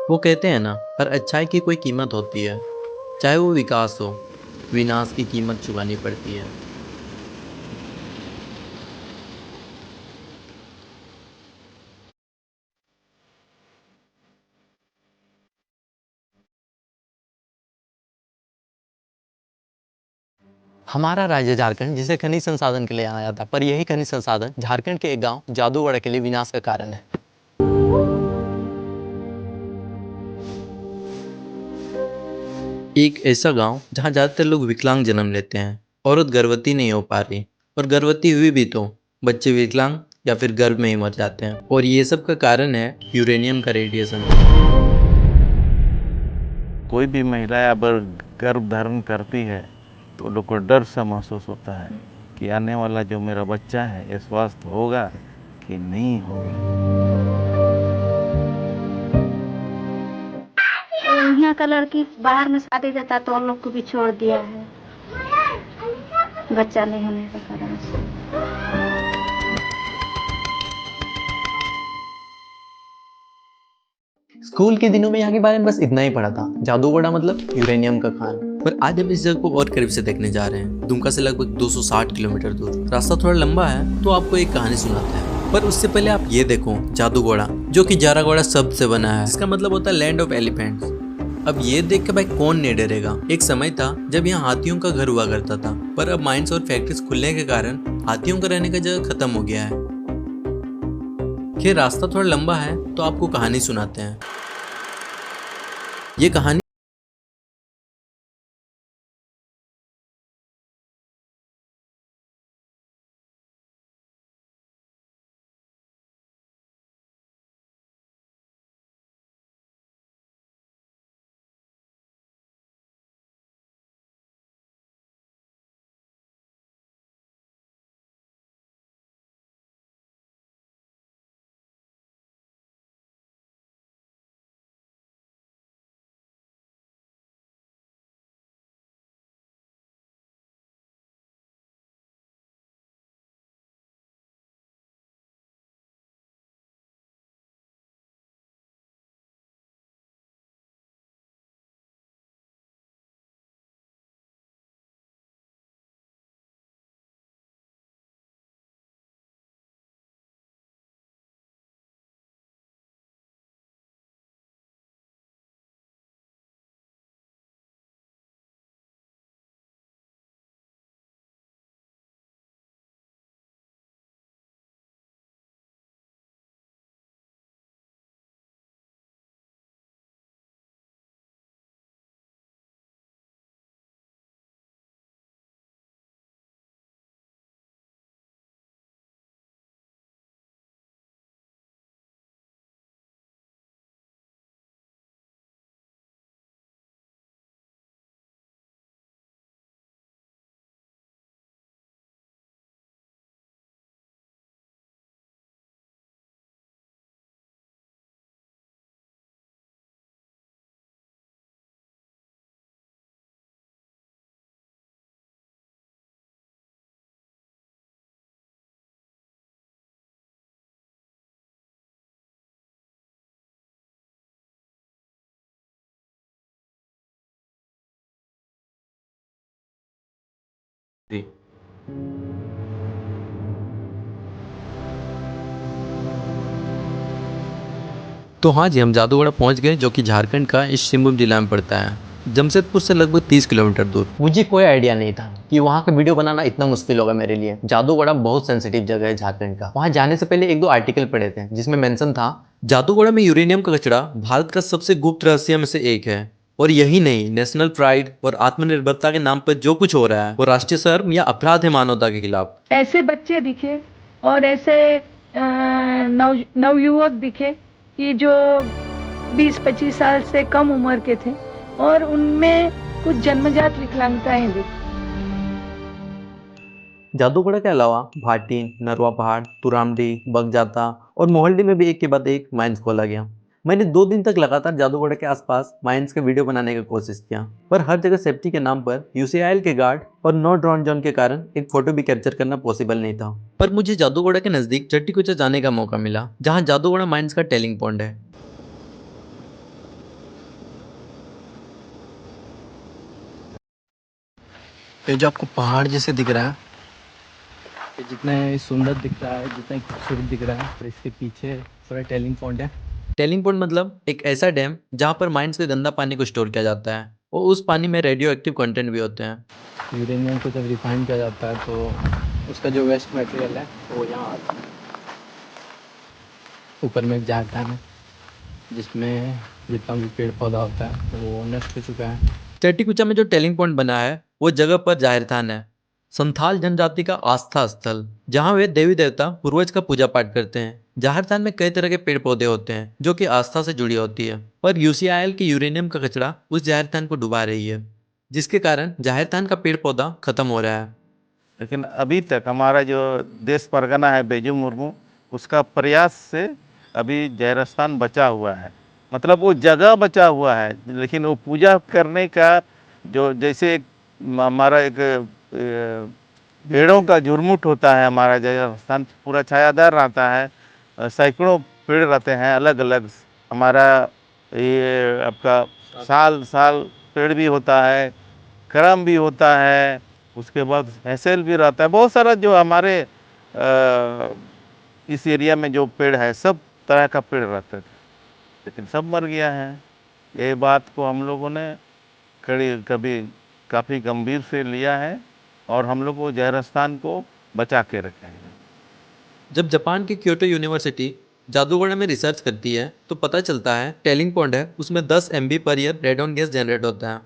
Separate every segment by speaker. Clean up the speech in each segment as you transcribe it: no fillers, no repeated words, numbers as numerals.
Speaker 1: वो कहते हैं ना, हर अच्छाई की कोई कीमत होती है, चाहे वो विकास हो, विनाश की कीमत चुकानी पड़ती है।
Speaker 2: हमारा राज्य झारखंड जिसे खनिज संसाधन के लिए जाना जाता है, पर यही खनिज संसाधन झारखंड के एक गांव जादूगढ़ के लिए विनाश का कारण है।
Speaker 1: एक ऐसा गांव जहां ज्यादातर लोग विकलांग जन्म लेते हैं, औरत गर्भवती नहीं हो पा रही, और गर्भवती हुई भी तो बच्चे विकलांग या फिर गर्भ में ही मर जाते हैं। और ये सब का कारण है यूरेनियम का रेडिएशन।
Speaker 3: कोई भी महिला अगर गर्भ धारण करती है तो उन लोग को डर सा महसूस होता है कि आने वाला जो मेरा बच्चा है ये स्वस्थ होगा कि नहीं होगा।
Speaker 4: यहाँ का लड़की बाहर में शादी रहता तो उन लोग को भी छोड़ दिया है बच्चा नहीं होने के कारण से।
Speaker 2: स्कूल के दिनों में यहाँ के बारे में बस इतना ही पढ़ा था, जादूगढ़ मतलब यूरेनियम का खान।
Speaker 1: पर आज हम इस जगह को और करीब से देखने जा रहे हैं। दुमका से लगभग 260 किलोमीटर दूर। रास्ता थोड़ा लंबा है तो आपको एक कहानी सुनाते हैं, पर उससे पहले आप ये देखो जादूगोड़ा, जो कि जारागोड़ा शब्द से बना है, इसका मतलब होता है लैंड ऑफ एलिफेंट्स। अब ये देख के भाई कौन नहीं डरेगा। एक समय था जब यहाँ हाथियों का घर हुआ करता था, पर अब माइंस और फैक्ट्रीज खुलने के कारण हाथियों का रहने का जगह खत्म हो गया है। खैर रास्ता थोड़ा लंबा है तो आपको कहानी सुनाते हैं। ये कहानी थी। तो हाँ जी, हम जादूगढ़ पहुंच गए, जो कि झारखंड का इस सिंहभूम जिला में पड़ता है, जमशेदपुर से लगभग 30 किलोमीटर दूर।
Speaker 2: मुझे कोई आइडिया नहीं था कि वहाँ का वीडियो बनाना इतना मुश्किल होगा मेरे लिए। जादूगढ़ बहुत सेंसिटिव जगह है झारखंड का। वहाँ जाने से पहले एक दो आर्टिकल पढ़े थे जिसमें मेंशन था
Speaker 1: जादूगोड़ा में यूरेनियम का कचरा भारत का सबसे गुप्त रहस्य में से एक है। और यही नहीं, नेशनल प्राइड और आत्मनिर्भरता के नाम पर जो कुछ हो रहा है वो राष्ट्रीय शर्म या अपराध है मानवता के खिलाफ।
Speaker 5: ऐसे बच्चे दिखे और ऐसे नवयुवक दिखे कि जो 20-25 साल से कम उम्र के थे और उनमें कुछ जन्मजात विकलांगताएं दिखी।
Speaker 2: जादूगढ़ के अलावा भाटी, नरवा पहाड़, तुरामडी, बगजाता और मोहल्डी में भी एक के बाद एक माइंस खोला गया। मैंने 2 दिन तक लगातार जादूगढ़ के आसपास माइंस के वीडियो बनाने की कोशिश किया, पर हर जगह सेफ्टी के नाम पर यूसीआईएल के गार्ड और नो ड्रोन जोन के कारण एक फोटो भी कैप्चर करना पॉसिबल नहीं था।
Speaker 1: पर मुझे जादूगोड़ा के नजदीक चट्टीकुचा जाने का मौका मिला, जहाँ जादूगोड़ा माइंस का टेलिंग पॉइंट है।
Speaker 6: ये जो आपको पहाड़ जैसे दिख रहा है, ये जितना सुंदर दिख रहा है, जितना खूबसूरत दिख रहा है, और इसके पीछे थोड़ा टेलिंग पॉइंट है।
Speaker 1: टेलिंग पॉइंट मतलब एक ऐसा डैम जहाँ पर माइंस के गंदा पानी को स्टोर किया जाता है और उस पानी में रेडियो एक्टिव कंटेंट भी होते हैं।
Speaker 6: यूरेनियम को जब रिफाइन किया जाता है तो उसका जो वेस्ट मटेरियल है वो यहाँ आता है। ऊपर में एक झारखंड है जिसमें जितना भी पेड़ पौधा होता है वो नष्ट हो चुका है।
Speaker 1: चट्टीकुचा में जो टेलिंग पॉइंट बना है वो जगह पर जाहिर थान है, संथाल जनजाति का आस्था स्थल, जहाँ वे देवी देवता पूर्वज का पूजा पाठ करते हैं। जाहिर थान में कई तरह के पेड़ पौधे होते हैं जो कि आस्था से जुड़ी होती है, पर यूसीआईएल की यूरेनियम का कचरा उस जाहिर थान को डुबा रही है, जिसके कारण जाहिर थान का पेड़ पौधा खत्म हो रहा है।
Speaker 3: लेकिन अभी तक हमारा जो देश परगना है बेजू मुर्मू, उसका प्रयास से अभी जयरस्थान बचा हुआ है, मतलब वो जगह बचा हुआ है, लेकिन वो पूजा करने का जो जैसे हमारा एक पेड़ों का झुरमुट होता है, हमारा जयरस्थान पूरा छायादार रहता है, सैकड़ों पेड़ रहते हैं अलग अलग। हमारा ये आपका साल साल पेड़ भी होता है, करम भी होता है, उसके बाद हैसेल भी रहता है, बहुत सारा जो हमारे इस एरिया में जो पेड़ है सब तरह का पेड़ रहता है, लेकिन सब मर गया है। ये बात को हम लोगों ने कभी काफ़ी गंभीर से लिया है और हम लोग वो जयरस्थान को बचा के रखे हैं।
Speaker 1: जब जापान की क्योटो यूनिवर्सिटी जादूगोड़ा में रिसर्च करती है तो पता चलता है टेलिंग पॉइंट है उसमें 10 MB per year radon gas generate होता है,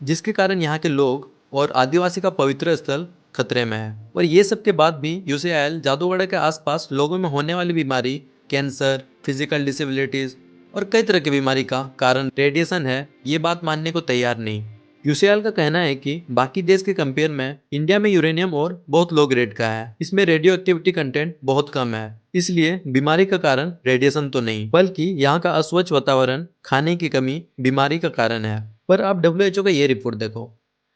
Speaker 1: जिसके कारण यहाँ के लोग और आदिवासी का पवित्र स्थल खतरे में है। और ये सब के बाद भी यूसीआईएल जादूगढ़ के आसपास लोगों में होने वाली बीमारी, कैंसर, फिजिकल डिसेबिलिटीज और कई तरह की बीमारी का कारण रेडिएशन है, ये बात मानने को तैयार नहीं। यूसीआईएल का कहना है कि बाकी देश के कंपेयर में इंडिया में यूरेनियम और बहुत लो ग्रेड का है, इसमें रेडियो एक्टिविटी कंटेंट बहुत कम है, इसलिए बीमारी का कारण रेडिएशन तो नहीं बल्कि यहाँ का अस्वच्छ वातावरण, खाने की कमी बीमारी का कारण है। पर आप WHO का ये रिपोर्ट देखो।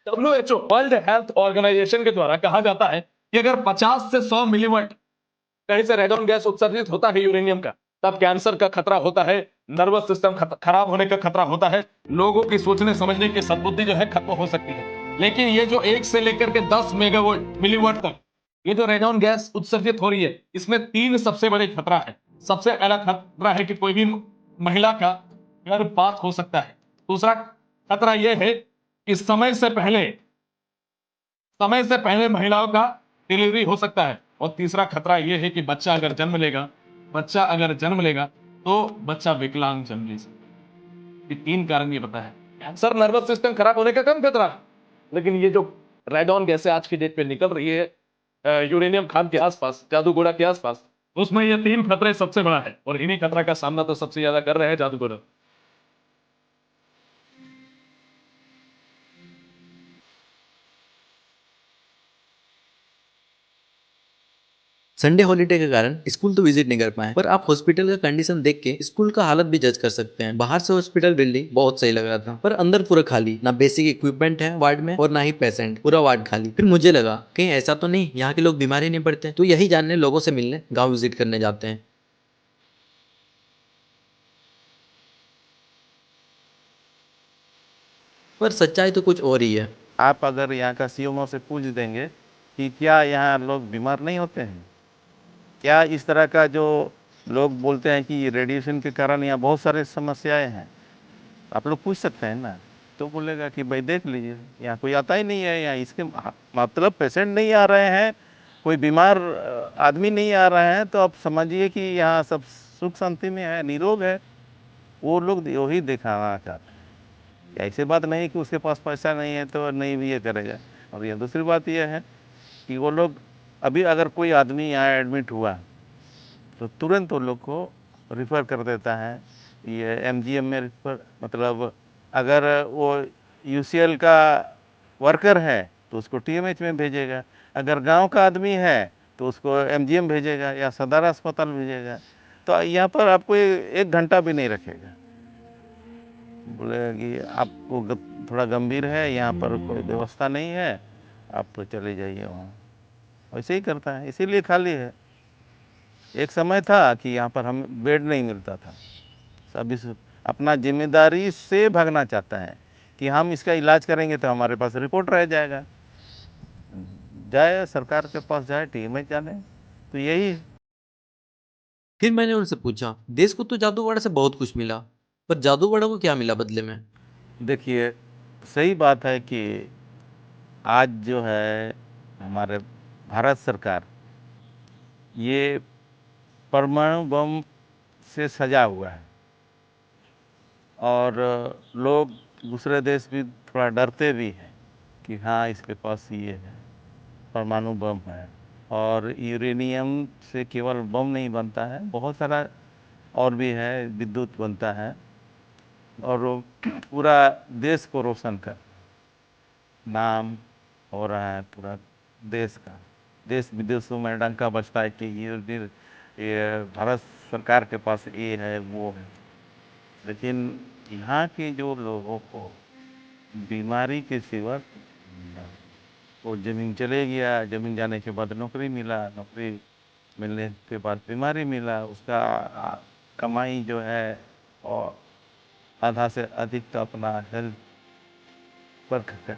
Speaker 7: WHO वर्ल्ड हेल्थ ऑर्गेनाइजेशन के द्वारा कहा जाता है कि अगर 50 से 100 मिलीवाट कहीं से रेडॉन गैस उत्सर्जित होता है यूरेनियम का, तब कैंसर का खतरा होता है, नर्वस सिस्टम खराब होने का खतरा होता है, लोगों की सोचने समझने की सद्बुद्धि जो है खत्म हो सकती है। लेकिन ये जो 1 से लेकर के 10 मेगावाट मिलीवाट तक ये जो रेडॉन गैस उत्सर्जित हो रही है, इसमें 3 सबसे बड़े खतरा है। सबसे पहला खतरा है कि कोई भी महिला का गर्भपात हो सकता है। दूसरा खतरा यह है कि समय से पहले महिलाओं का डिलीवरी हो सकता है। और तीसरा खतरा यह है कि बच्चा अगर जन्म लेगा तो बच्चा विकलांग जन्म ले सकता है। ये 3 कारण ये पता है। कैंसर, नर्वस सिस्टम खराब होने का कम खतरा, लेकिन ये जो रेडॉन गैस आज की डेट पे निकल रही है यूरेनियम खान के आसपास, जादूगोड़ा के आसपास, उसमें ये 3 खतरे सबसे बड़ा है और इन्हीं खतरा का सामना तो सबसे ज्यादा कर रहे हैं जादूगोड़ा।
Speaker 1: संडे हॉलीडे के कारण स्कूल तो विजिट नहीं कर पाए, पर आप हॉस्पिटल का कंडीशन देख के स्कूल का हालत भी जज कर सकते हैं। बाहर से हॉस्पिटल बिल्डिंग बहुत सही लग रहा था, पर अंदर पूरा खाली, ना बेसिक इक्विपमेंट है वार्ड में और ना ही पेशेंट, पूरा वार्ड खाली। फिर मुझे लगा कहीं ऐसा तो नहीं यहाँ के लोग बीमारी नहीं पड़ते, तो यही जानने लोगों से मिलने गाँव विजिट करने जाते हैं। पर सच्चाई तो कुछ और ही है।
Speaker 3: आप अगर यहाँ का सीएमओ से पूछ देंगे कि क्या यहाँ लोग बीमार नहीं होते हैं, क्या इस तरह का जो लोग बोलते हैं कि रेडिएशन के कारण यहाँ बहुत सारे समस्याएं हैं, आप लोग पूछ सकते हैं ना, तो बोलेगा कि भाई देख लीजिए यहाँ कोई आता ही नहीं है, यहाँ इसके मतलब पेशेंट नहीं आ रहे हैं, कोई बीमार आदमी नहीं आ रहे हैं, तो आप समझिए कि यहाँ सब सुख शांति में है, निरोग है। वो लोग वही दिखाना चाहते हैं। ऐसी बात नहीं कि उसके पास पैसा नहीं है तो नहीं भी ये करेगा। और ये दूसरी बात ये है कि वो लोग अभी अगर कोई आदमी यहाँ एडमिट हुआ तो तुरंत वो लोग को रिफ़र कर देता है, ये एमजीएम में रिफ़र, मतलब अगर वो यूसीएल का वर्कर है तो उसको टीएमएच में भेजेगा, अगर गांव का आदमी है तो उसको एमजीएम भेजेगा या सदर अस्पताल भेजेगा। तो यहाँ पर आपको 1 घंटा भी नहीं रखेगा, बोलेगा कि आपको थोड़ा गंभीर है, यहाँ पर कोई व्यवस्था नहीं है, आप तो चले जाइए वहाँ। वैसे ही करता है, इसीलिए खाली है। एक समय था कि यहाँ पर हम बेड नहीं मिलता था, सब इस अपना जिम्मेदारी से भागना चाहता है कि हम इसका इलाज करेंगे तो हमारे पास रिपोर्ट रह जाएगा। जाए सरकार के पास जाए, टीमें जाने, तो यही है।
Speaker 1: फिर मैंने उनसे पूछा, देश को तो जादूगोड़ा से बहुत कुछ मिला, पर जादूगोड़ा को क्या मिला बदले में?
Speaker 3: देखिए, सही बात है कि आज जो है हमारे भारत सरकार ये परमाणु बम से सजा हुआ है, और लोग दूसरे देश भी थोड़ा डरते भी हैं कि हाँ इसके पास ये है, परमाणु बम है। और यूरेनियम से केवल बम नहीं बनता है, बहुत सारा और भी है, विद्युत बनता है, और वो पूरा देश को रोशन कर नाम हो रहा है पूरा देश का। देश विदेशों में डंका बजता है कि ये भारत सरकार के पास ये है वो है। लेकिन यहाँ के जो लोगों को बीमारी के सिवा, वो ज़मीन चले गया, ज़मीन जाने के बाद नौकरी मिला, नौकरी मिलने के बाद बीमारी मिला, उसका कमाई जो है और आधा से अधिक तो अपना हेल्थ पर खर्च।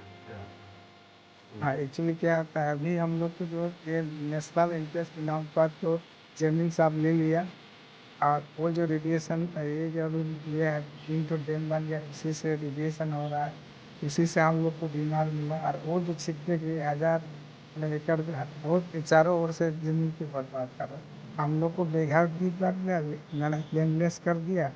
Speaker 8: हाँ, एक्चुअली क्या होता है, अभी हम लोग को जो ये नेशनल इंटरेस्ट नाम पर तो जमीन साहब ले लिया, और वो जो रेडिएशन ये जो अभी ये है दिन तो दिन बन गया, इसी से रेडिएशन हो रहा है, इसी से हम लोग को बीमार मिला। और वो जो छिटने के 1000 एकड़ बहुत चारों ओर से जमीन की बर्बाद कर रहा है। हम लोग को बेघर भी कर दिया, लैंडलेस कर दिया,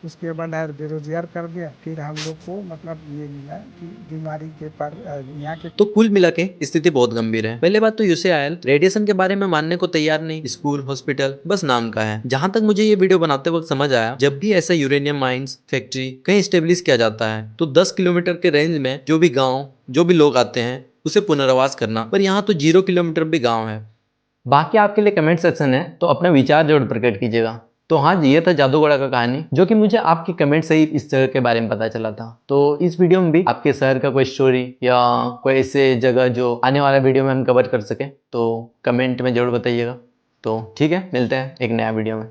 Speaker 8: उसके बाद बेरोजगार कर दिया, फिर हम लोग को मतलब ये मिला कि बीमारी के पर यहाँ के
Speaker 1: तो कुल मिला के स्थिति बहुत गंभीर है। पहले बात तो यूसीआईएल रेडिएशन के बारे में मानने को तैयार नहीं, स्कूल हॉस्पिटल बस नाम का है। जहां तक मुझे ये वीडियो बनाते वक्त समझ आया, जब भी ऐसा यूरेनियम माइंस फैक्ट्री कहीं स्टेब्लिश किया जाता है तो 10 किलोमीटर के रेंज में जो भी गाँव जो भी लोग आते हैं उसे पुनर्वास करना, पर यहाँ तो 0 किलोमीटर भी गाँव है। बाकी आपके लिए कमेंट सेक्शन है, तो अपने विचार जरूर प्रकट कीजिएगा। तो हाँ जी, ये था जादूगोड़ा का कहानी, जो कि मुझे आपके कमेंट से ही इस जगह के बारे में पता चला था। तो इस वीडियो में भी आपके शहर का कोई स्टोरी या कोई ऐसे जगह जो आने वाला वीडियो में हम कवर कर सके तो कमेंट में जरूर बताइएगा। तो ठीक है, मिलते हैं एक नया वीडियो में।